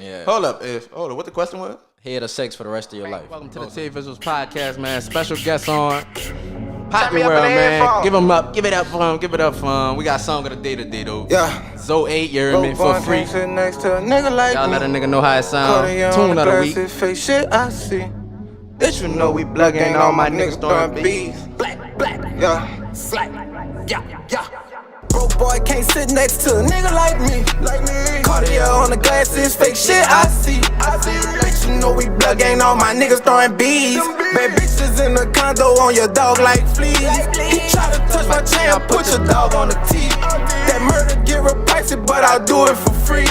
Yeah. Hold up, what the question was? Head or sex for the rest of your life. Welcome to the TaeVi uals podcast, man. Special guest on PAPPIWRLD, man. Give them up, give it up for him, We got song of the day today, though. Yeah. Zo 8, you heard me, for free. Next to a nigga like Y'all me. let a nigga know how it sound. Tune of the week. Fake shit I see. Bitch, you know we blood gang, all my niggas throwing beef. Black, yeah, slack, yeah. Broke boy can't sit next to a nigga like me. Cartier on the glasses, fake shit I see. Bitch, you know we blood gang, all my niggas throwing bees. Bad bitches in the condo on your dog like fleas. He try to touch my chain, put your dog on the tee. That murder get real pricey, but I do it for free.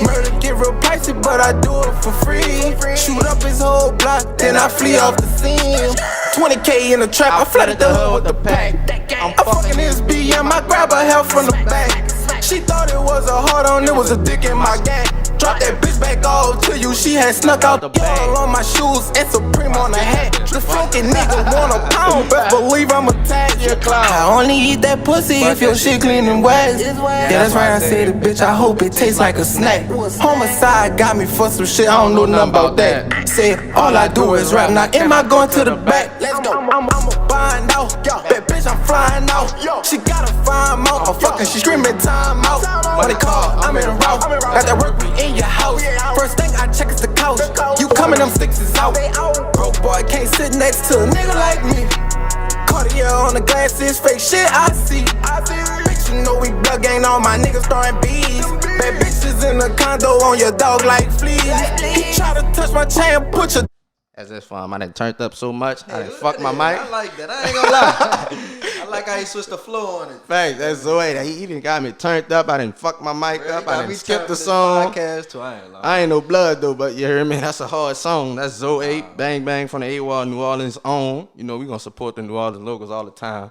Murder get real pricey, but I do it for free. Shoot up his whole block, then I flee off the scene. 20K in the trap, I flooded the hood with the pack. I'm fucking this BM, I grab her hell from the back. She thought it was a hard on, it was a dick in my gang. Drop that bitch back off to you, she had snuck out the bag. On my shoes and Supreme on the hat. The funky nigga want a pound, best believe I'm attached. I only eat that pussy if your shit clean and wet. Yeah, that's right, I said it, bitch, I hope it tastes like a snack. Homicide got me for some shit, I don't know nothing about that. Say, all I do is rap, now am I going to the back? Let's go, I'm a bind out, that bitch I'm flying out. She got a fine mouth, I'm fucking, she screaming time out. Money call, I'm in a route, got that work, we in your house. First thing I check is the couch, you coming, them sticks is out. Broke boy can't sit next to a nigga like me. Cartier on the glasses, fake shit I see. Bitch, you know we blood gang, all my niggas throwing bees. Bad bitches in the condo on your dog like fleas. He try to touch my chain, put your... As if I done turned up so much, I done fucked my mic. I like that. I ain't gonna lie. I like how he switched the flow on it. Facts, that's Zo 8. He even got me turned up. I done fucked my mic up. I done skipped the song. Podcast too. I ain't lying. I ain't no blood though, but you hear me? That's a hard song. That's Zo 8, Bang Bang from the AWOL New Orleans own. You know we gonna support the New Orleans locals all the time.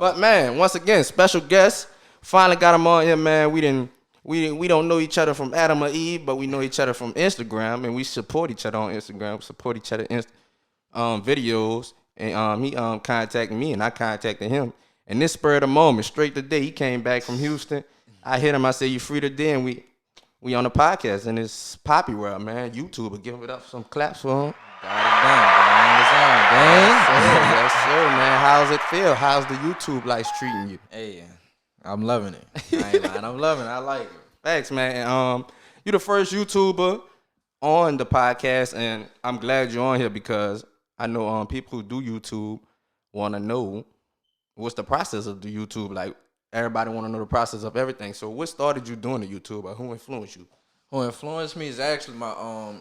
But man, once again, special guest. Finally got him on here, man. We don't know each other from Adam or Eve, but we know each other from Instagram, and we support each other on Instagram. We support each other videos, and he contacted me, and I contacted him. And this spur of the moment, straight today, he came back from Houston. I hit him. I said, "You free today?" And we on the podcast, and it's PAPPIWRLD, man. YouTuber, give it up, some claps for him. Got it done, gang. Yes, sir, man. How's it feel? How's the YouTube life treating you? Hey, I'm loving it. I ain't lying. I'm loving it. I like it. Thanks, man. You're the first YouTuber on the podcast, and I'm glad you're on here because I know people who do YouTube want to know what's the process of the YouTube. Like, everybody want to know the process of everything. So what started you doing the YouTube, or who influenced you? Who influenced me is actually my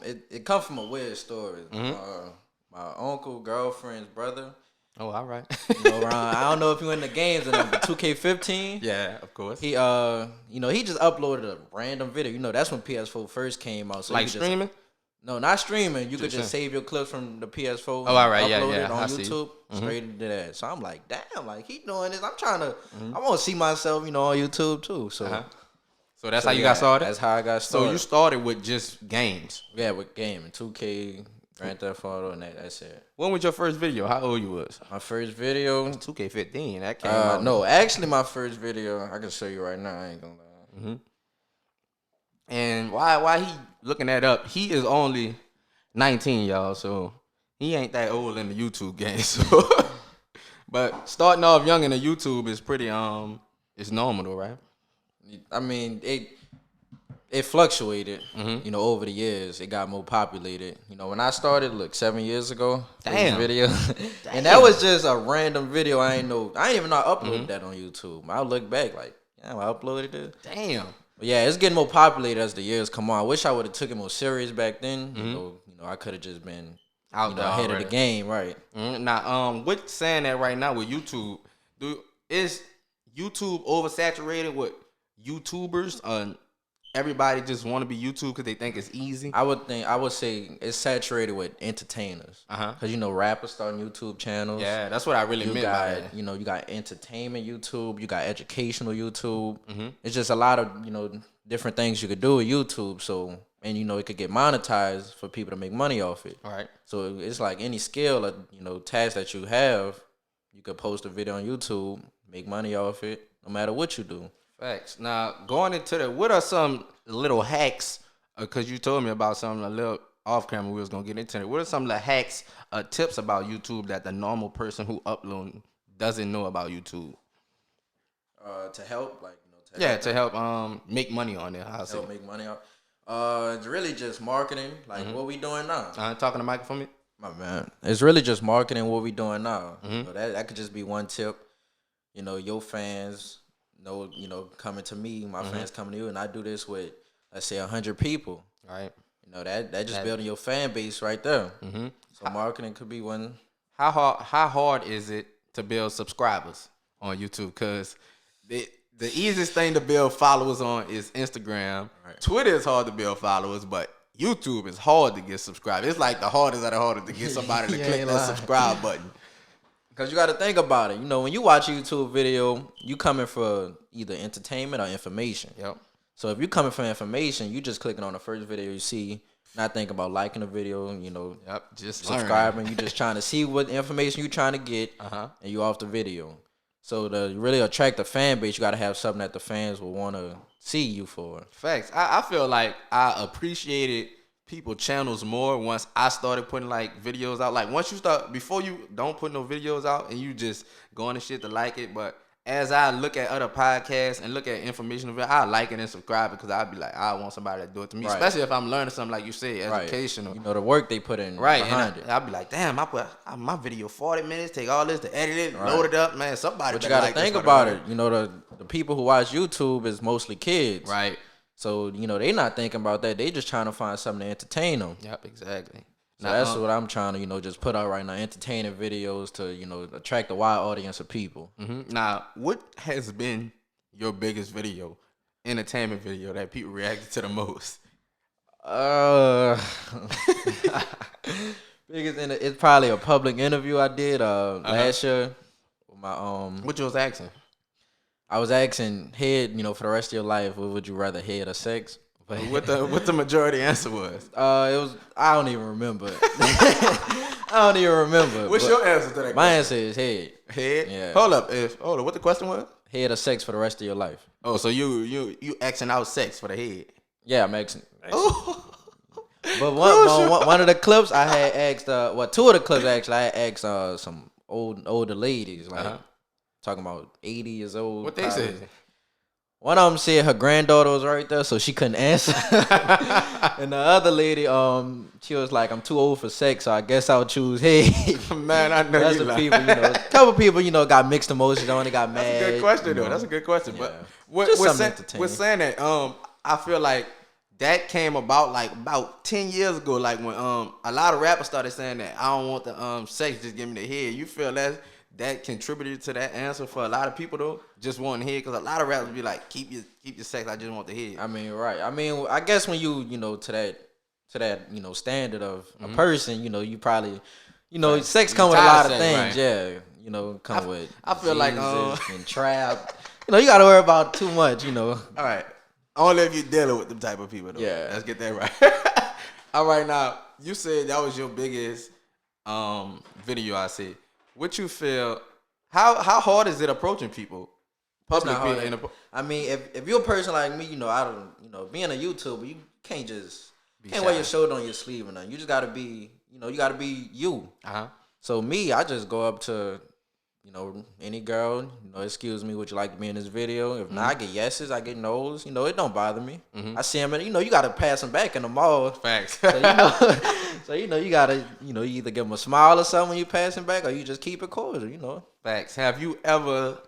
it come from a weird story. My uncle, girlfriend's brother. Oh, all right. You know, around, I don't know if you in the games or not, but 2K15. Yeah, of course. He he just uploaded a random video. You know, that's when PS4 first came out. So like streaming? No, not streaming. You could just save your clips from the PS4. Oh, all right, upload yeah. it on I YouTube, see. straight into that. So I'm like, damn, like he doing this. I'm trying to. I want to see myself, on YouTube too. So, so that's how you got started. That's how I got started. So you started with just games. Yeah, with gaming, 2K, Grand Theft Auto, and that's it. When was your first video? How old you was? My first video, 2K15. That came out. No, actually, my first video, I can show you right now. I ain't gonna lie. And why he looking that up? He is only 19, y'all, so he ain't that old in the YouTube game. So, but starting off young in the YouTube is pretty it's normal though, right? I mean, it fluctuated, over the years. It got more populated. When I started, 7 years ago, Damn. Video, and that was just a random video. I ain't even know I uploaded that on YouTube. I look back like, yeah, I uploaded it. Damn. But yeah, it's getting more populated as the years come on. I wish I would have took it more serious back then. I could have just been out ahead of the game, right? Now, what's saying that right now with YouTube? Is YouTube oversaturated with YouTubers? Everybody just want to be YouTube because they think it's easy. I would say it's saturated with entertainers. Because rappers starting YouTube channels. Yeah, that's what I really meant by that. You got entertainment YouTube, you got educational YouTube. It's just a lot of different things you could do with YouTube. So and it could get monetized for people to make money off it. All right. So it's like any skill or task that you have, you could post a video on YouTube, make money off it, no matter what you do. Facts. Now, going into what are some little hacks because you told me about something a little off camera. We was gonna get into it. What are some of the hacks, tips about YouTube that the normal person who upload doesn't know about YouTube? To help, like to help make money on it. I'll say. Help make money out. It's really just marketing, like what we doing now. Talking to Michael for me. My man, it's really just marketing what we doing now. So that could just be one tip. You know, your fans know, coming to me, my fans coming to you, and I do this with, let's say, 100 people. Right. You know, that just building your fan base right there. So marketing could be one. How hard is it to build subscribers on YouTube? Because the easiest thing to build followers on is Instagram. Right. Twitter is hard to build followers, but YouTube is hard to get subscribers. It's like the hardest of the hardest to get somebody to click that subscribe button. Because you got to think about it. You know, when you watch a YouTube video, you coming for either entertainment or information. Yep. So if you coming for information, you just clicking on the first video you see, not thinking about liking the video, just subscribing. You just trying to see what information you trying to get, and you off the video. So to really attract the fan base, you got to have something that the fans will want to see you for. Facts. I feel like I appreciated people channels more once I started putting like videos out. Like once you start, before you don't put no videos out and you just go on and shit to like it. But as I look at other podcasts and look at informational videos, I like it and subscribe because I'd be like, I want somebody to do it to me. Right. Especially if I'm learning something like you said, educational. You know, the work they put in behind it. I'd be like, damn, I put my video 40 minutes, take all this to edit it, load it up, man. Somebody. But you gotta think about it. You know, the people who watch YouTube is mostly kids. Right. So, they not thinking about that. They just trying to find something to entertain them. Yep, exactly. So that's what I'm trying to, just put out right now. Entertaining videos to, attract a wide audience of people. Now, what has been your biggest video, entertainment video that people reacted to the most? It's probably a public interview I did last year. With my What you was asking? I was asking head, for the rest of your life, what would you rather, head or sex? But what the majority answer was? It was, I don't even remember. I don't even remember. What's your answer to that? My answer is head. Head? Yeah. Hold up. What the question was? Head or sex for the rest of your life. Oh, so you asking out sex for the head? Yeah, I'm asking. But one of the clips I had asked, two of the clips actually, I had asked some older ladies, like talking about 80 years old. What they said? One of them said her granddaughter was right there, so she couldn't answer. And the other lady, she was like, "I'm too old for sex, so I guess I'll choose head." Man, I know that's you. People, a couple people, got mixed emotions on. They got mad. That's a good question, though. That's a good question. Yeah. But we're saying that, I feel like that came about 10 years ago. Like when a lot of rappers started saying that I don't want the sex, just give me the head. You feel that contributed to that answer for a lot of people though, just wanting head, because a lot of rappers be like, keep your sex, I just want the head. I mean, right. I mean, I guess when you to that standard of a person, you probably sex come with a lot of things, right. Yeah. Come with I feel like and trap. You gotta worry about too much, All right. Only if you're dealing with them type of people though. Yeah. Let's get that right. All right, now you said that was your biggest video. I said. What you feel? How hard is it approaching people? Publicly. I mean, if you're a person like me, I don't, being a YouTuber, you can't just wear your shoulder on your sleeve or nothing. You just gotta be, you gotta be you. So me, I just go up to, any girl, excuse me, would you like to be in this video? If not, I get yeses, I get no's. It don't bother me. I see them, and you gotta pass them back in the mall. Facts. So, you gotta, you either give them a smile or something when you passing back, or you just keep it cordial, Facts. Have you ever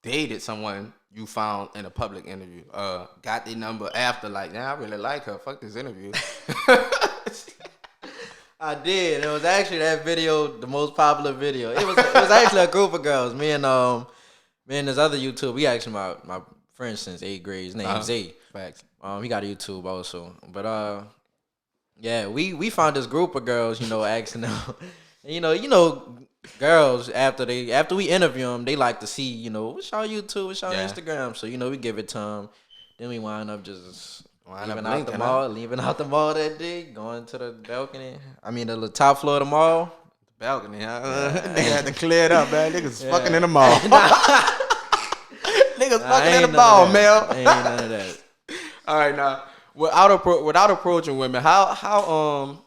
dated someone you found in a public interview? Got their number after, like, I really like her. Fuck this interview. I did. It was actually that video, the most popular video. It was actually a group of girls. Me and this other YouTuber. We actually my friend since 8th grade. His name's Zay. Facts. He got a YouTube also. But yeah, we found this group of girls, asking them. And, girls after we interview them, they like to see, what's your YouTube, what's your Instagram. So we give it to them. Then we wind up just leaving out the mall that day, going to the balcony. I mean the top floor of the mall. The balcony, Nigga had to clear it up, man. Niggas fucking in the mall. Niggas fucking in the mall, man. Ain't none of that. All right, now without approaching women, how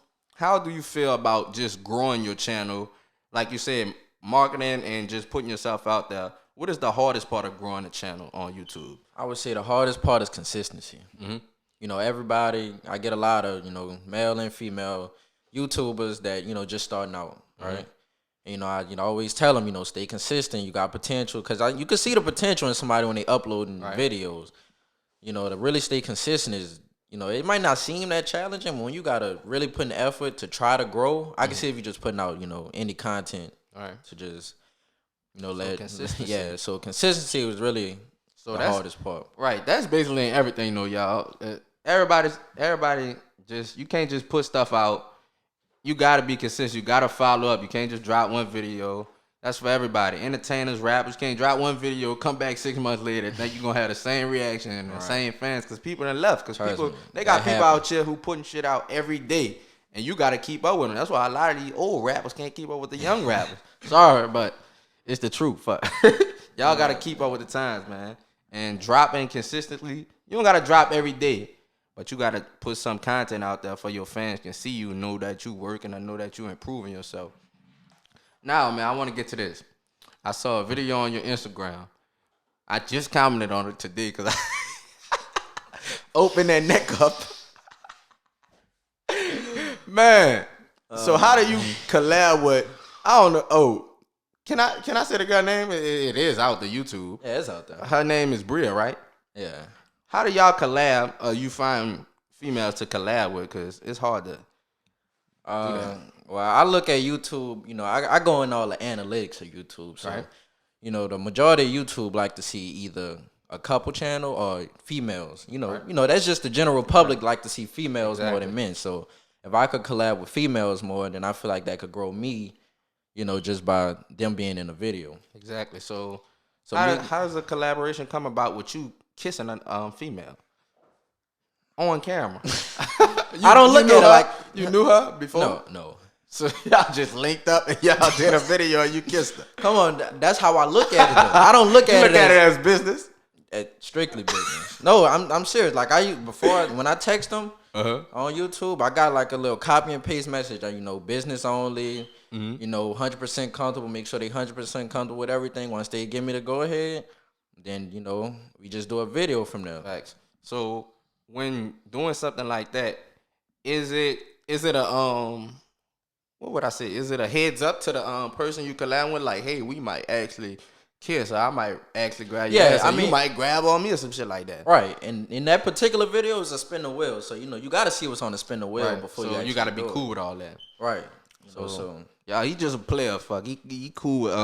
do you feel about just growing your channel? Like you said, marketing and just putting yourself out there. What is the hardest part of growing a channel on YouTube? I would say the hardest part is consistency. You know, everybody, I get a lot of, male and female YouTubers that, just starting out, right? And, I always tell them, stay consistent. You got potential. Because you can see the potential in somebody when they uploading videos. To really stay consistent is, it might not seem that challenging, but when you got to really put an effort to try to grow, I can see if you're just putting out, any content to just, consistency. Yeah, so consistency was really the hardest part. Right, that's basically in everything, though, y'all. Everybody just, you can't just put stuff out. You got to be consistent. You got to follow up. You can't just drop one video. That's for everybody. Entertainers, rappers can't drop one video, come back 6 months later, think you're going to have the same reaction and the same fans because people done left. Because they got people out here who putting shit out every day, and you got to keep up with them. That's why a lot of these old rappers can't keep up with the young rappers. Sorry, but it's the truth. Fuck. Y'all got to keep up with the times, man. And dropping consistently. You don't got to drop every day, but you got to put some content out there for your fans can see you, know that you working, and know that you improving yourself. Now, man, I want to get to this. I saw a video on your Instagram. I just commented on it today because I opened that neck up. Man, so how do you collab with, I don't know, can I say the girl name? It is out the YouTube. Yeah, it's out there. Her name is Bria, right? Yeah. How do y'all collab? You find females to collab with? Because it's hard to do that. Well, I look at YouTube, I go in all the analytics of YouTube. So, the majority of YouTube like to see either a couple channel or females. That's just the general public like to see females more than men. So if I could collab with females more, then I feel like that could grow me, just by them being in a video. Exactly. So how does a collaboration come about with you kissing a female on camera? I don't look at her like you knew her before. No. So y'all just linked up and y'all did a video and you kissed her. Come on, that's how I look at it. Though. I don't look at it as business. Strictly business. No, I'm serious. Like when I text them on YouTube, I got like a little copy and paste message. Business only. 100% comfortable. Make sure they 100% comfortable with everything. Once they give me the go ahead, then we just do a video from there. Facts. So when doing something like that, is it a what would I say? Is it a heads up to the person you collab with? Like, hey, we might actually kiss, or I might actually grab your ass, you might grab on me or some shit like that. Right. And in that particular video, it's a spin the wheel. So you got to see what's on the spin the wheel before you got to be cool with all that. Right. So y'all, he just a player. Fuck, he cool with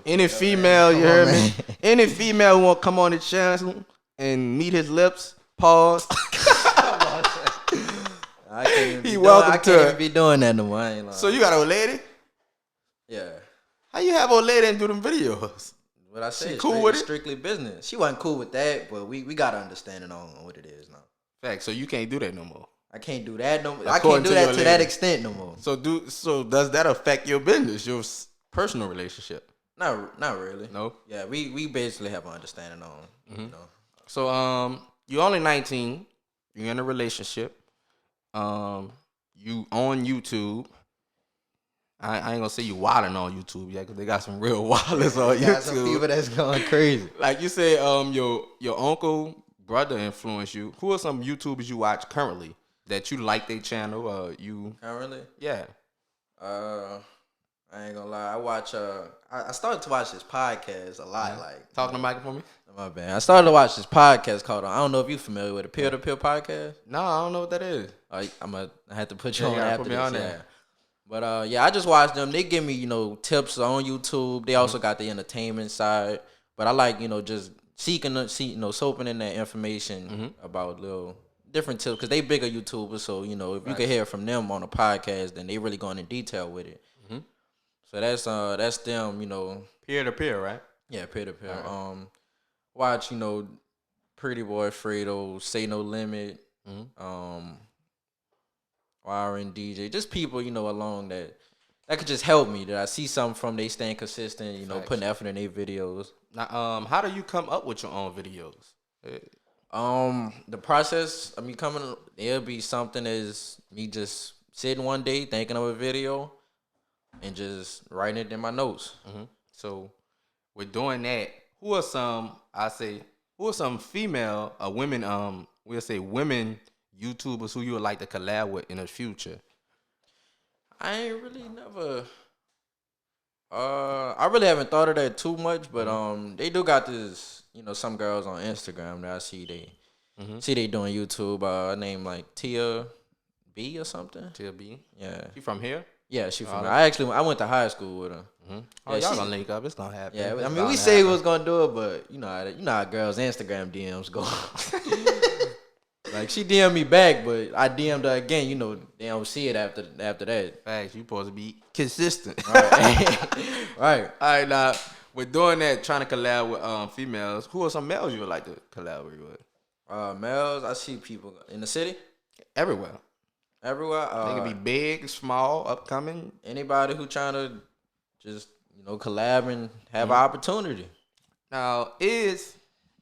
any female. You heard me? Any female who want to come on the channel and meet his lips. Pause. I can't even be doing that no more. I ain't lying. So you got a old lady? Yeah. How you have old lady and do them videos? What I say, cool with it? Strictly business. She wasn't cool with that, but we got to understand it on what it is now. Fact. So you can't do that no more. I can't do that no more. I can't do that to that extent no more. So does that affect your business, your personal relationship? Not really. No. Yeah, we basically have an understanding on. So you're only 19. You're in a relationship. You on YouTube. I ain't gonna say you wilding on YouTube yet, because they got some real wilders on YouTube. Got some people that's going crazy. Like you said, your uncle, brother influenced you. Who are some YouTubers you watch currently that you like their channel? You currently? Yeah. I ain't gonna lie. I watch. I started to watch this podcast a lot. Like talking to Michael for me. My bad. I started to watch this podcast called. I don't know if you're familiar with a peer-to-peer podcast. No, I don't know what that is. I have to put you on after this. There. But I just watch them. They give me tips on YouTube. They also got the entertainment side. But I like just soaping in that information about little different tips, because they bigger YouTubers. So if you could hear from them on a podcast, then they really going in detail with it. So that's them. Peer to peer, right? Yeah, peer to peer. Watch Pretty Boy Fredo, Say No Limit, YRN DJ, just people along that could just help me, that I see something from. They staying consistent, putting effort in their videos. Now, how do you come up with your own videos? The process of me coming, it'll be something as me just sitting one day thinking of a video and just writing it in my notes. So with doing that, who are some female or women, we'll say women YouTubers who you would like to collab with in the future? I ain't really never. I really haven't thought of that too much, but they do got this. Some girls on Instagram that I see they doing YouTube. Name like Tia B or something. Tia B. Yeah. She from here? Yeah, she from here. I went to high school with her. Oh, y'all gonna link up? It's gonna happen. Yeah, I mean we say we was gonna do it, but you know how girls' Instagram DMs go. Like she DM'd me back, but I DM'd her again. They don't see it after that. Facts, you supposed to be consistent. Right. Right. All right, now with doing that, trying to collab with females, who are some males you would like to collaborate with? Males, I see people in the city. Everywhere. Everywhere. They can be big, small, upcoming. Anybody who trying to just collab and have an opportunity. Now, is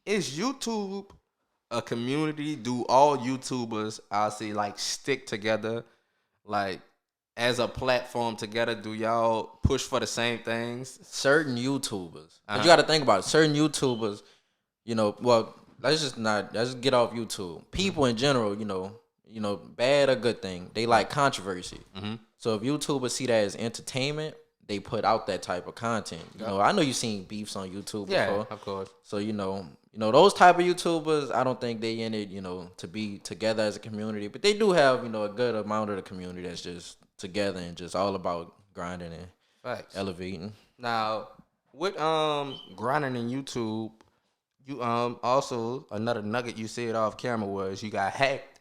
YouTube a community? Do all YouTubers, I'll say, like stick together, like as a platform together? Do y'all push for the same things? Certain YouTubers, but you got to think about it. Certain YouTubers, well, let's just get off YouTube. People in general, bad or good thing, they like controversy. So if YouTubers see that as entertainment, they put out that type of content. I know you've seen beefs on YouTube before. Yeah, of course. So those type of YouTubers, I don't think they in it, to be together as a community. But they do have, a good amount of the community that's just together and just all about grinding and elevating. Now, with grinding in YouTube, you also another nugget you said off camera was you got hacked.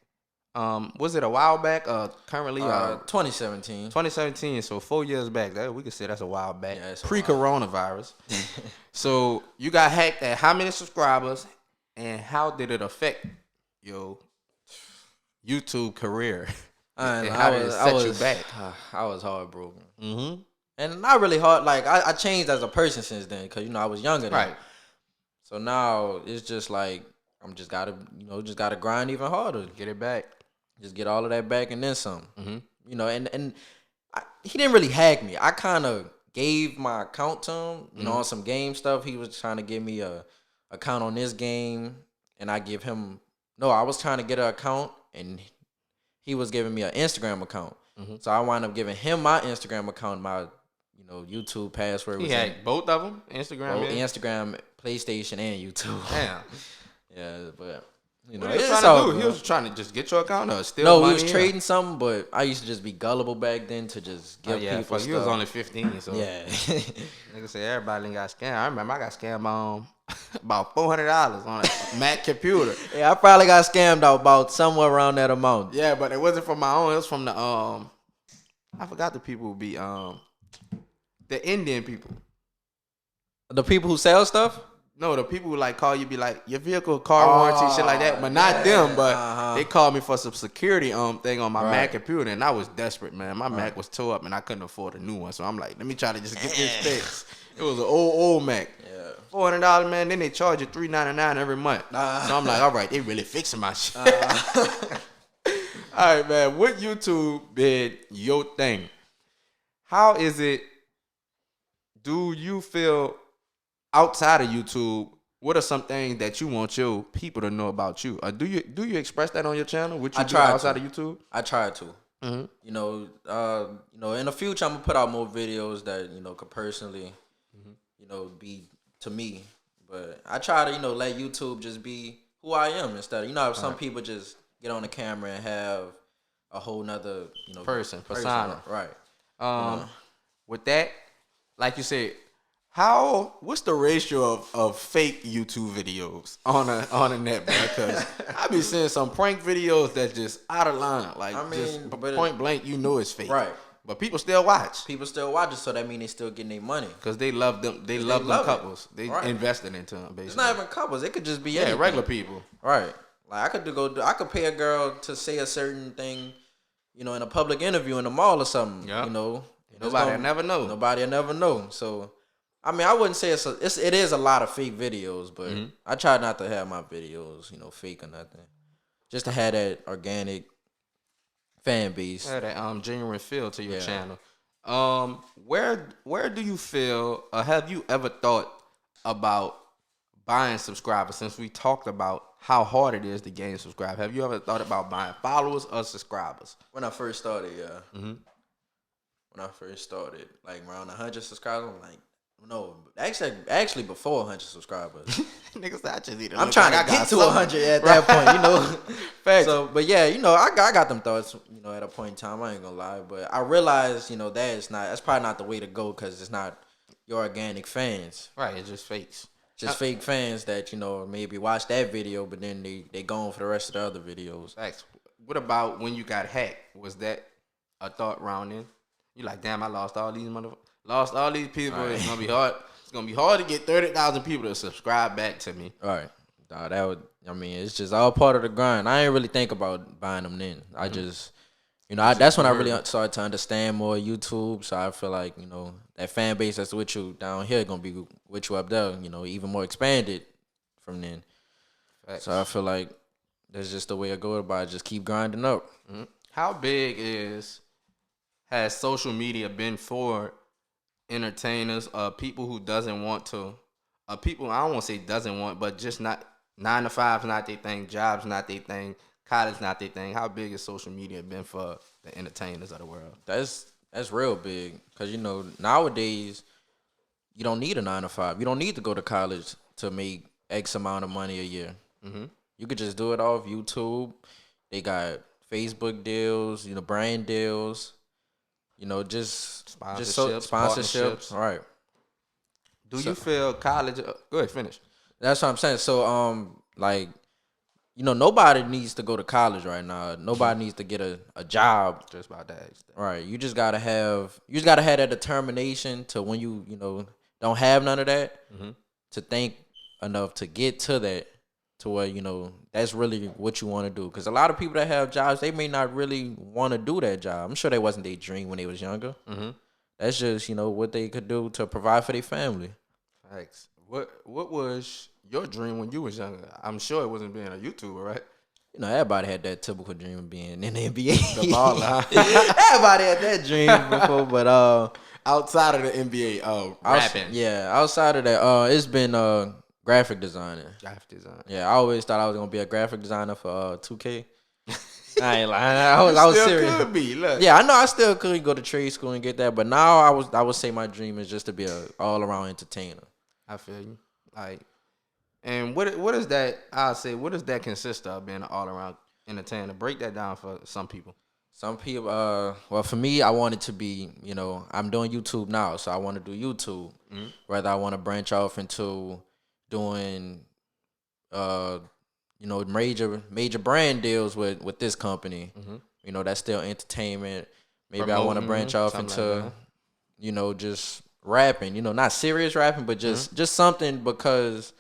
Was it a while back? Currently, 2017. 2017. So 4 years back. That we could say that's a while back. Yeah, pre-coronavirus. So you got hacked at how many subscribers, and how did it affect your YouTube career? And how did it set you back? I was heartbroken. And not really hard. Like I changed as a person since then, because I was younger then. Right. So now it's just like I'm just gotta grind even harder, get it back. Just get all of that back and then some. He didn't really hack me. I kind of gave my account to him, on some game stuff. He was trying to give me a account on this game, and I give him. No, I was trying to get an account, and he was giving me an Instagram account. So I wound up giving him my Instagram account, my YouTube password. He had both of them, Instagram, PlayStation, and YouTube. Damn. Yeah, but what he was trying to just get your account or steal money? No, he was trading something, but I used to just be gullible back then to just give people stuff. You was only 15, so yeah. Nigga say everybody got scammed. I remember I got scammed on about $400 on a Mac computer. Yeah, I probably got scammed out about somewhere around that amount. Yeah, but it wasn't from my own. It was from the I forgot the people would be the Indian people. The people who sell stuff? No, the people who like call you, be like, your vehicle car warranty, shit like that. But not them, but they called me for some security thing on my Mac computer, and I was desperate, man. My Mac was tore up and I couldn't afford a new one. So I'm like, let me try to just get this fixed. It was an old Mac. Yeah. $400, man. Then they charge you $399 every month. So I'm like, all right, they really fixing my shit. All right, man. With YouTube been your thing, how is it? Do you feel outside of YouTube, what are some things that you want your people to know about you? Or do you express that on your channel? What you do outside of YouTube? I try to. In the future, I'm gonna put out more videos that could personally, be to me. But I try to let YouTube just be who I am instead of some people just get on the camera and have a whole nother persona. Right. With that, like you said, what's the ratio of fake YouTube videos on the net, bro? Because I be seeing some prank videos that's just out of line. Like, just point blank, it's fake. Right. But people still watch. People still watch it, so that means they still getting their money. Because they love them. They love them couples. They invested into them, basically. It's not even couples. It could just be anything. Regular people. Right. Like, I could pay a girl to say a certain thing, in a public interview in the mall or something, Nobody will never know. Nobody will never know. So I mean, I wouldn't say it is a lot of fake videos, but I try not to have my videos, fake or nothing. Just to have that organic fan base. Yeah, that genuine feel to your channel. Where do you feel? Have you ever thought about buying subscribers? Since we talked about how hard it is to gain subscribers, have you ever thought about buying followers or subscribers? When I first started, When I first started, like around 100 subscribers, I'm like, no, actually before 100 subscribers. Niggas, I just need. I'm trying to get to 100 at that point, Facts. So, but yeah, I got them thoughts, at a point in time. I ain't gonna lie, but I realized, that's probably not the way to go because it's not your organic fans. Right, it's just fakes. Just fake fans that, maybe watch that video, but then they gone for the rest of the other videos. Facts. What about when you got hacked? Was that a thought round in? You like, damn, I lost all these people. Right. It's gonna be hard. It's gonna be hard to get 30,000 people to subscribe back to me. All right. It's just all part of the grind. I ain't really think about buying them then. I just, that's when I really started to understand more YouTube. So I feel like, that fan base that's with you down here gonna be with you up there, even more expanded from then. Facts. So I feel like that's just the way I go about it. Just keep grinding up. Mm-hmm. How big has social media been for entertainers, people who doesn't want to, people I don't want to say doesn't want, but just not 9 to 5's not their thing, jobs not their thing, college not their thing. How big has social media been for the entertainers of the world? That's real big because nowadays you don't need a 9 to 5. You don't need to go to college to make X amount of money a year. Mm-hmm. You could just do it off YouTube. They got Facebook deals, brand deals. Just sponsorships. All right. Do you feel college? Go ahead, finish. That's what I'm saying. So, nobody needs to go to college right now. Nobody needs to get a job. Just about that. Right. You just gotta have that determination to when you don't have none of that to think enough to get to that. To where, that's really what you want to do. Because a lot of people that have jobs, they may not really want to do that job. I'm sure that wasn't their dream when they was younger. Mm-hmm. That's just, what they could do to provide for their family. Thanks. What was your dream when you was younger? I'm sure it wasn't being a YouTuber, right? Everybody had that typical dream of being in the NBA. The baller. Everybody had that dream before, but outside of the NBA, rapping. Outside of that, it's been graphic designer. Yeah, I always thought I was gonna be a graphic designer for 2K. I ain't lying. I was serious. Could be. Look. Yeah, I know I still could go to trade school and get that, but now I would say my dream is just to be a all around entertainer. I feel you. And what is that? I'll say, what does that consist of, being an all around entertainer? Break that down for some people. Some people, well, for me, I want it to be, I'm doing YouTube now, so I want to do YouTube. Mm-hmm. Whether I want to branch off into doing, major brand deals with this company. Mm-hmm. That's still entertainment. Maybe I want to branch off into, like just rapping. Not serious rapping, but just something because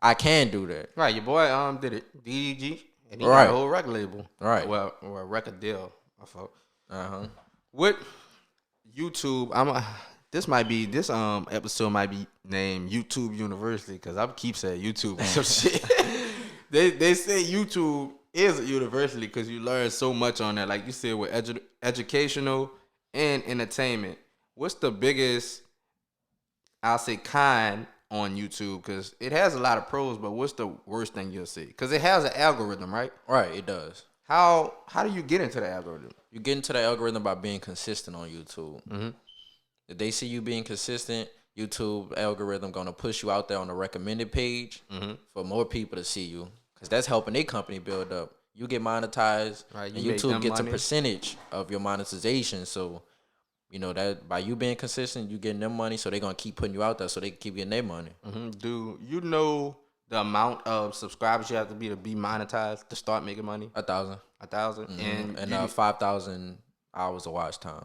I can do that. Right, your boy did it, DDG, and he got a whole record label. Right, well, a record deal. I thought. With YouTube, This episode might be named YouTube University because I keep saying YouTube and some shit. They say YouTube is a university because you learn so much on that. Like you said, with educational and entertainment. What's the biggest, I'll say, con on YouTube? Because it has a lot of pros, but what's the worst thing you'll see? Because it has an algorithm, right? Right, it does. How do you get into the algorithm? You get into the algorithm by being consistent on YouTube. Mm-hmm. If they see you being consistent, YouTube algorithm gonna push you out there on the recommended page for more people to see you, because that's helping their company build up. You get monetized, right, and YouTube gets a percentage of your monetization. So, that by you being consistent, you getting them money. So they're gonna keep putting you out there, so they can keep getting their money. Mm-hmm. Do you know the amount of subscribers you have to be monetized to start making money? 1,000. 1,000, and 5,000 hours of watch time.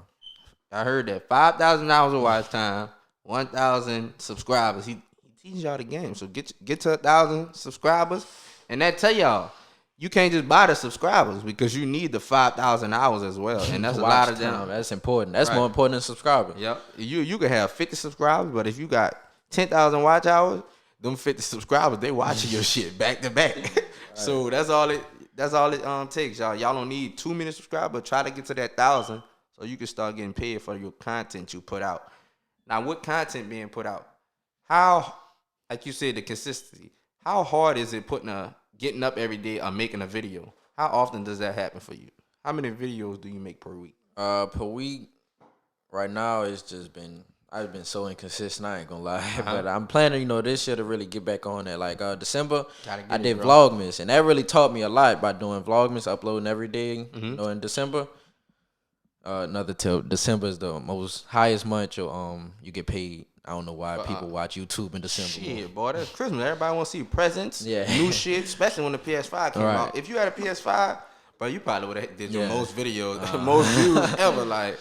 I heard that 5,000 hours of watch time, 1,000 subscribers. He teaches y'all the game. So get to 1,000 subscribers, and that tell y'all you can't just buy the subscribers because you need the 5,000 hours as well, and that's a lot of them. That's important. That's more important than subscribers. Yep. You can have 50 subscribers, but if you got 10,000 watch hours, them 50 subscribers, they watching your shit back to back. So that's all it takes, y'all. Y'all don't need too many subscribers. Try to get to that 1,000 so you can start getting paid for your content you put out. Now, with content being put out, how, like you said, the consistency, how hard is it getting up every day or making a video? How often does that happen for you? How many videos do you make per week? Per week, right now, I've been so inconsistent, I ain't gonna lie. But I'm planning, this year to really get back on that. Like December, I did Vlogmas, and that really taught me a lot by doing Vlogmas, uploading every day. In December. Another tip: December is the most highest month you get paid. I don't know why people watch YouTube in December. Shit, boy, that's Christmas. Everybody want to see presents, yeah, new shit, especially when the PS5 came out. If you had a PS5, bro, you probably would have did your most videos, most views ever. Like,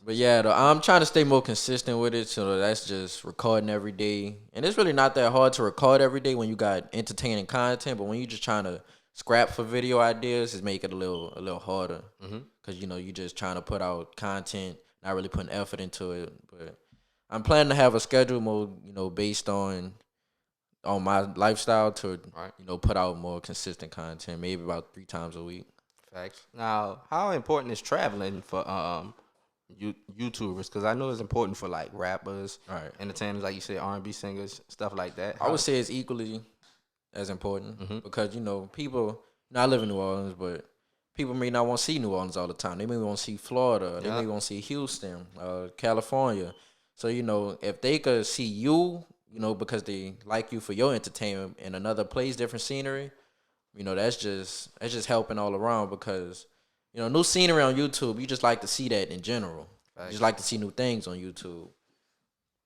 but yeah, I'm trying to stay more consistent with it. So that's just recording every day, and it's really not that hard to record every day when you got entertaining content. But when you just trying to scrap for video ideas, it make it a little harder. Cause you just trying to put out content, not really putting effort into it. But I'm planning to have a schedule more, based on my lifestyle to, put out more consistent content, maybe about 3 times a week. Facts. Now, how important is traveling for YouTubers? Because I know it's important for like rappers, entertainers, like you said, R&B singers, stuff like that. I would say it's equally as important because people. I live in New Orleans, but people may not want to see New Orleans all the time. They may want to see Florida. They may want to see Houston, California. So, if they could see you, because they like you for your entertainment in another place, different scenery, that's just helping all around because, new scenery on YouTube, you just like to see that in general. You just like to see new things on YouTube.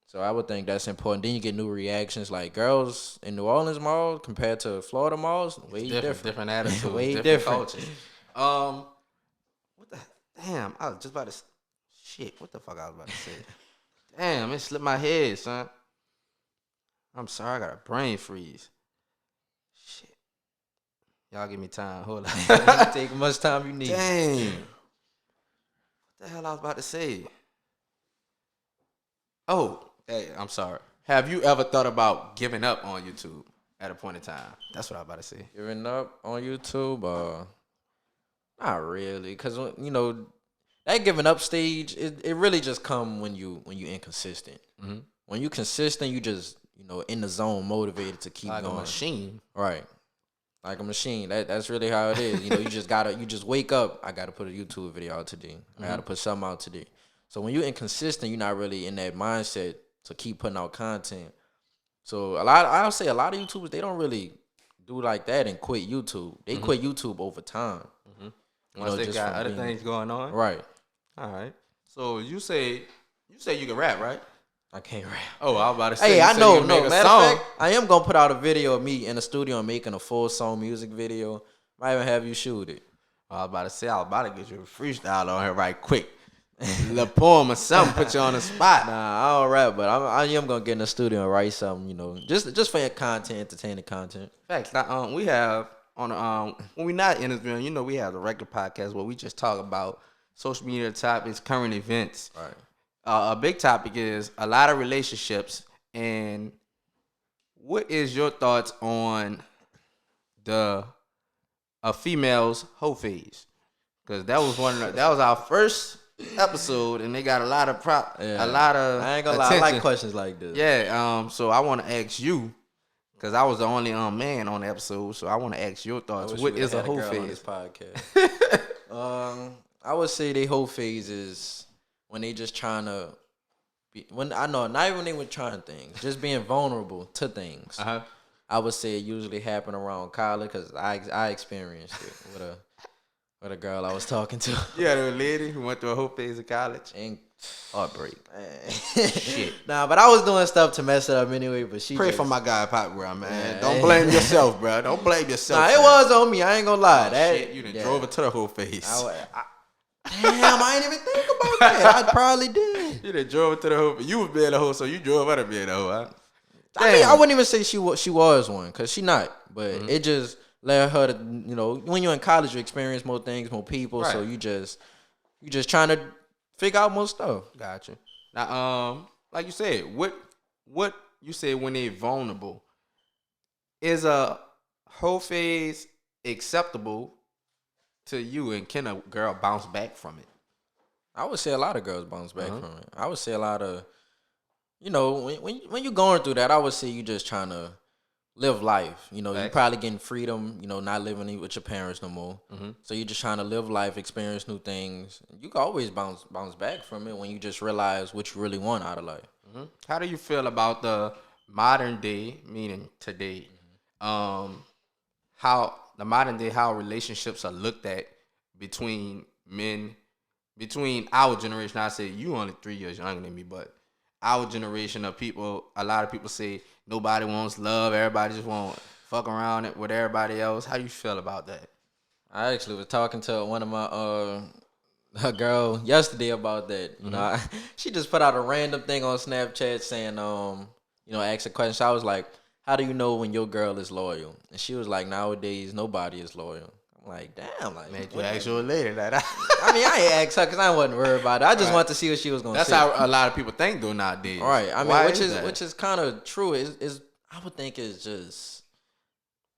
So I would think that's important. Then you get new reactions. Like girls in New Orleans mall compared to Florida malls, way different. Different attitudes, way different cultures. What the damn? I was just about to shit. What the fuck I was about to say? Damn, it slipped my head, son. I'm sorry, I got a brain freeze. Shit. Y'all give me time. Hold on. Take much time you need. Dang. What the hell I was about to say? Oh, hey, I'm sorry. Have you ever thought about giving up on YouTube at a point in time? That's what I was about to say. Giving up on YouTube? Not really, because that giving up stage, it really just come when you inconsistent. When you consistent, you just in the zone, motivated to keep like going. Like a machine, right? Like a machine. That's really how it is. You just wake up. I gotta put a YouTube video out today. I gotta put something out today. So when you're inconsistent, you're not really in that mindset to keep putting out content. So I'll say a lot of YouTubers, they don't really do like that and quit YouTube. They quit YouTube over time. Once they got other things going on. Right. All right. So you say you can rap, right? I can't rap. Oh, I was about to say. Hey, I know. No, Matter of fact, I am gonna put out a video of me in the studio and making a full song music video. Might even have you shoot it. I was about to say, I was about to get you a freestyle on here right quick. The poem or something, put you on the spot. Nah, I don't rap, but I am gonna get in the studio and write something, just for your content, entertaining content. Facts. Now, we have on when we not interviewing, we have the regular podcast where we just talk about social media topics, current events. Right. A big topic is a lot of relationships, and what is your thoughts on a female's hoe phase? Because that was our first episode, and they got a lot of a lot of. I ain't gonna attention. lie, I like questions like this. Yeah. So I want to ask you, because I was the only man on the episode, so I want to ask your thoughts. What is a hoe phase? Podcast. I would say they hoe phase is when they just trying to be. Not even when they were trying things, just being vulnerable to things. I would say it usually happen around college because I experienced it with a girl I was talking to. Yeah, the lady who went through a whole phase of college. And heartbreak. Shit. Nah, but I was doing stuff to mess it up anyway. But Pray for my guy, PAPPIWRLD, man. Don't blame yourself, bro. Don't blame yourself. Nah, it was on me. I ain't gonna lie. Shit, you done drove it to the whole phase. Damn, I ain't even think about that. I probably did. You done drove it to the hoe. You was being a hoe, so you drove her to being a hoe, huh? I mean, I wouldn't even say she was one, because she not. But it just led her to, when you're in college, you experience more things, more people. Right. So you just trying to figure out more stuff. Gotcha. Now, like you said, what you say when they vulnerable. Is a whole phase acceptable to you, and can a girl bounce back from it? I would say a lot of girls bounce back from it. I would say a lot of, when you're going through that, I would say you just trying to live life. You probably getting freedom, not living with your parents no more. So you're just trying to live life, experience new things. You can always bounce back from it when you just realize what you really want out of life. How do you feel about the modern day, meaning today, how the modern day, how relationships are looked at between men, between our generation? I say you only 3 years younger than me, but our generation of people, a lot of people say nobody wants love. Everybody just want fuck around it with everybody else. How you feel about that? I actually was talking to one of my a girl yesterday about that. She just put out a random thing on Snapchat saying, ask a question. So I was like, how do you know when your girl is loyal? And she was like, nowadays nobody is loyal. I'm like, damn, like, man, you ask your lady that. I mean, I ain't asked her because I wasn't worried about it. I just wanted to see what she was gonna say. That's how a lot of people think though nowadays. Right. I mean, which is kind of true. Is I would think it's just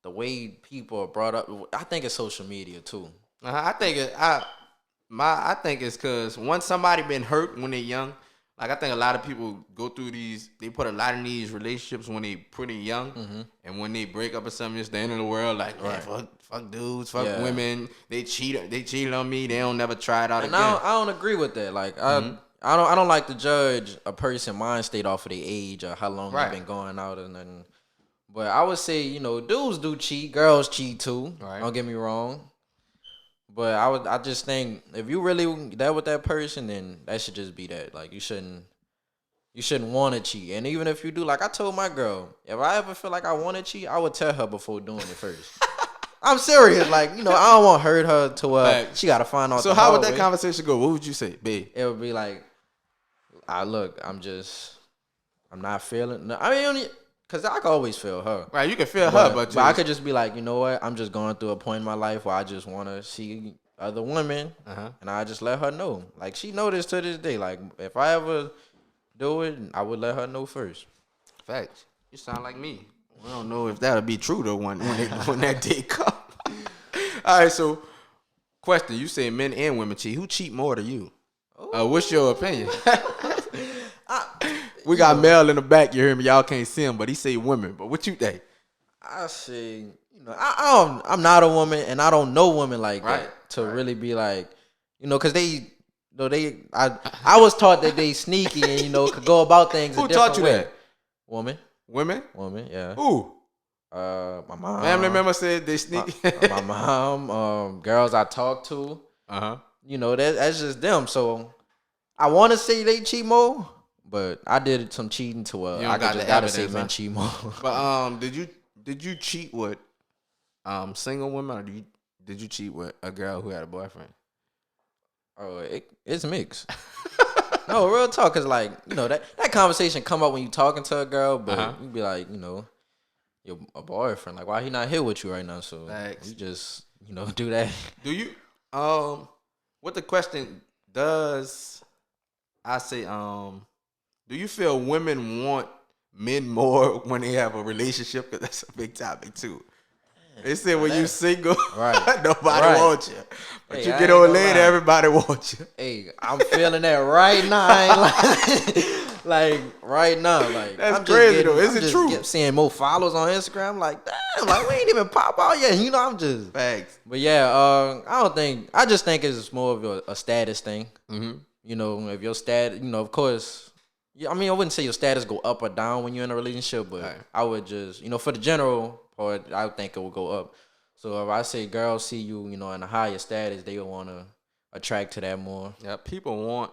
the way people are brought up. I think it's social media too. I think it's because once somebody been hurt when they're young, like I think a lot of people go through they put a lot in these relationships when they pretty young, and when they break up or something, it's the end of the world. Like, man, fuck dudes, fuck women. They cheated on me. They don't never try it out again. I don't agree with that. Like, I don't like to judge a person mind state off of their age or how long they've been going out and nothing. But I would say, dudes do cheat, girls cheat too. Right. Don't get me wrong. But I just think if you really there with that person, then that should just be that. Like, you shouldn't want to cheat. And even if you do, like I told my girl, if I ever feel like I want to cheat, I would tell her before doing it first. I'm serious. Like, I don't want to hurt her to where she got to find out. So how would that conversation go? What would you say, babe? It would be like, look, I'm not feeling. I mean, because I can always feel her. Right, you can feel her, but I could just be like, you know what? I'm just going through a point in my life where I just want to see other women, and I just let her know. Like, she know this to this day. Like, if I ever do it, I would let her know first. Facts. You sound like me. We don't know if that'll be true though when that day comes. All right, so question: you say men and women cheat. Who cheat more to you? What's your opinion? We got Mel in the back. You hear me? Y'all can't see him, but he say women. But what you think? I say, I'm not a woman, and I don't know women like that to really be like, because I was taught that they sneaky and could go about things. Who taught you that? Woman. Women? Woman, yeah. Who? My mom. Family member said they sneaky. My mom, girls I talk to. That's just them. So I want to say they cheat more, but I did some cheating to I gotta say men cheat more. But did you cheat with single women, or did you cheat with a girl who had a boyfriend? Oh, it's mixed. No, real talk, cause like that conversation come up when you talking to a girl, but you be like, your boyfriend, like, why he not here with you right now? So you just do that. Do you what the question does? I say do you feel women want men more when they have a relationship? Cause that's a big topic too. They say when you single, nobody wants you. But you get old lady, everybody wants you. Hey, I'm feeling that right now. Like right now. Like, that's crazy though. Is it true? Seeing more followers on Instagram. Like, damn, like we ain't even pop out yet. I'm just facts. But yeah, I just think it's more of a status thing. If your status, of course. I mean, I wouldn't say your status go up or down when you're in a relationship, but I would just, for the general part, I would think it would go up. So if I say girls see you, in a higher status, they will want to attract to that more. Yeah, people want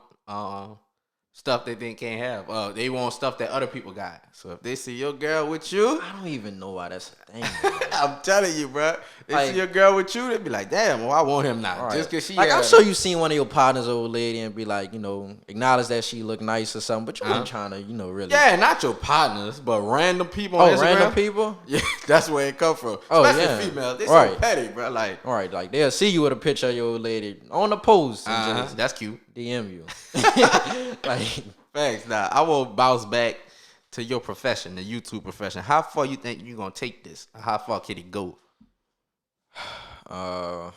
stuff that they can't have. They want stuff that other people got. So if they see your girl with you, I don't even know why that's a thing. I'm telling you, bro. They see your girl with you, they be like, damn, well, I want him now. Right. Just because she I'm sure you seen one of your partners, old lady, and be like, acknowledge that she look nice or something, but you ain't trying to, really. Yeah, not your partners, but random people on Instagram. Random people? Yeah, that's where it come from. Especially females. They so petty, bro. Like, all right, like they'll see you with a picture of your old lady on the post and just that's cute. DM you. Like, thanks. Nah, I will bounce back to your profession, the YouTube profession? How far you think you gonna take this? How far can it go? However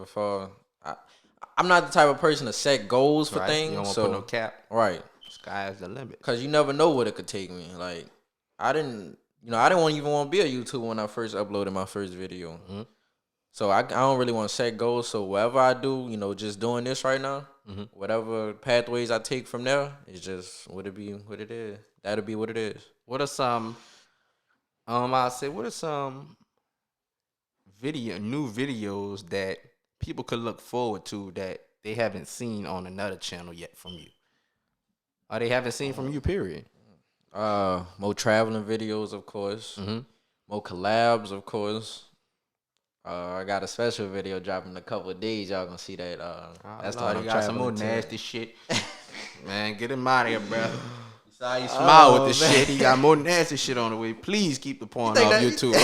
far, I'm not the type of person to set goals for things. You don't want to put no cap. Right. Sky's the limit. Cause you never know what it could take me. Like I didn't even want to be a YouTuber when I first uploaded my first video. Mm-hmm. So I don't really want to set goals. So whatever I do, just doing this right now, whatever pathways I take from there, it's just what it be what it is. That'll be what it is. What are some? I'll say what are some new videos that people could look forward to that they haven't seen on another channel yet from you, or they haven't seen from you? Period. More traveling videos, of course. More collabs, of course. I got a special video dropping in a couple of days. Y'all gonna see that. That's the one I'm got some more to. nasty shit. Man, get him out of here, bro. Saw you smile with the shit. He got more nasty shit on the way. Please keep the porn off YouTube.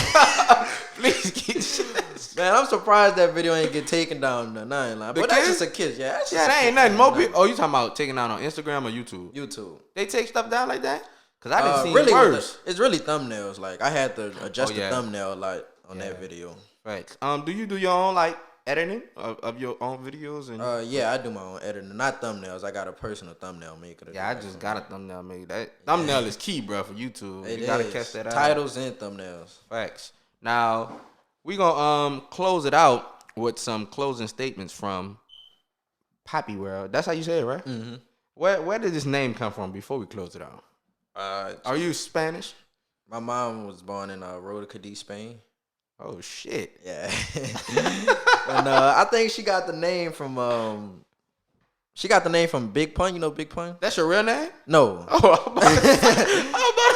Please keep the shit. Man, I'm surprised that video ain't get taken down. But that's just a kiss. Yeah, that ain't nothing. More people. Oh, you talking about taking down on Instagram or YouTube? YouTube. They take stuff down like that? Cause I didn't see really worse. It's really thumbnails. Like I had to adjust the thumbnail like on that video. Right. Do you do your own like editing of your own videos? And yeah, I do my own editing. Not thumbnails. I got a personal thumbnail maker. I just got a thumbnail made. That thumbnail is key, bro, for YouTube. You gotta catch that out. Titles and thumbnails. Facts. Now we gonna close it out with some closing statements from PAPPIWRLD. That's how you say it, right? Mm-hmm. Where did this name come from? Before we close it out, are you Spanish? My mom was born in Rota, Cadiz, Spain. Oh shit! Yeah, and I think she got the name from Big Pun. You know Big Pun? That's your real name? No. Oh,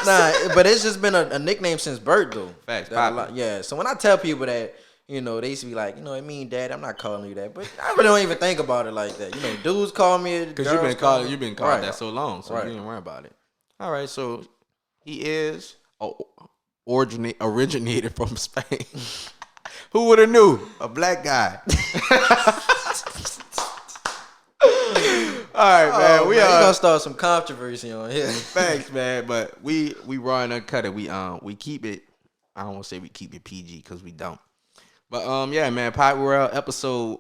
nah, but it's just been a nickname since birth though. Facts. Yeah. So when I tell people that, they used to be like, it mean Dad, I'm not calling you that, but I really don't even think about it like that. Dudes call me it because you've been called that so long, so right. You didn't worry about it. All right, so he is originated from Spain. Who would have knew? A black guy. All right, man. We are gonna start some controversy on here. Thanks, man. But we raw and uncut it. We keep it. I don't want to say we keep it PG because we don't. But yeah, man. PAPPIWRLD episode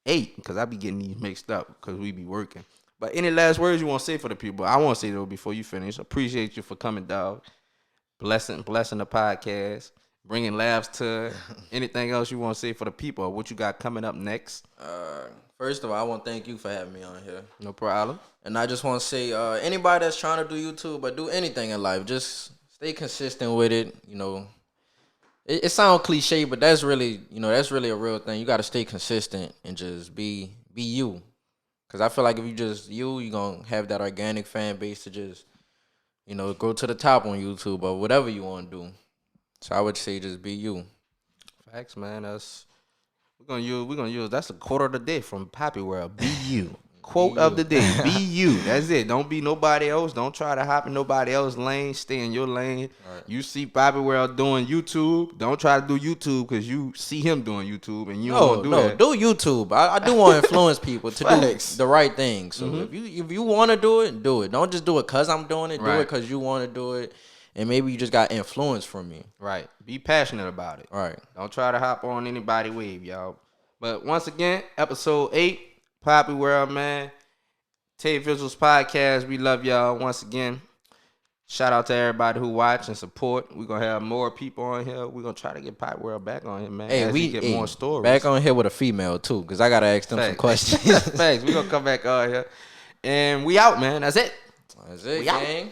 8 because I be getting these mixed up because we be working. But any last words you want to say for the people? I want to say though before you finish. Appreciate you for coming, dog. Blessing the podcast. Bringing laughs to it. Anything else you want to say for the people? Or what you got coming up next? First of all, I want to thank you for having me on here. No problem. And I just want to say, anybody that's trying to do YouTube or do anything in life, just stay consistent with it. It sounds cliche, but that's really a real thing. You got to stay consistent and just be you. Because I feel like if you just you're going to have that organic fan base to just, go to the top on YouTube or whatever you want to do. So I would say just be you. Facts, man. We're gonna use that's a quote of the day from PAPPIWRLD. Be you. Quote of the day. Be you. That's it. Don't be nobody else. Don't try to hop in nobody else's lane. Stay in your lane. Right. You see PAPPIWRLD doing YouTube. Don't try to do YouTube because you see him doing YouTube and you don't want to do that. Do YouTube. I do want to influence people to do the right thing. So if you want to do it, do it. Don't just do it because I'm doing it. Do it because you want to do it. And maybe you just got influence from me. Right. Be passionate about it. Right. Don't try to hop on anybody's wave, y'all. But once again, episode 8, PAPPIWRLD, man. TaeVi uals podcast. We love y'all once again. Shout out to everybody who watch and support. We're going to have more people on here. We're going to try to get PAPPIWRLD back on here, man. Hey, we get more stories. Back on here with a female, too, because I got to ask them some questions. Thanks. We're going to come back on here. And we out, man. That's it. That's it, gang.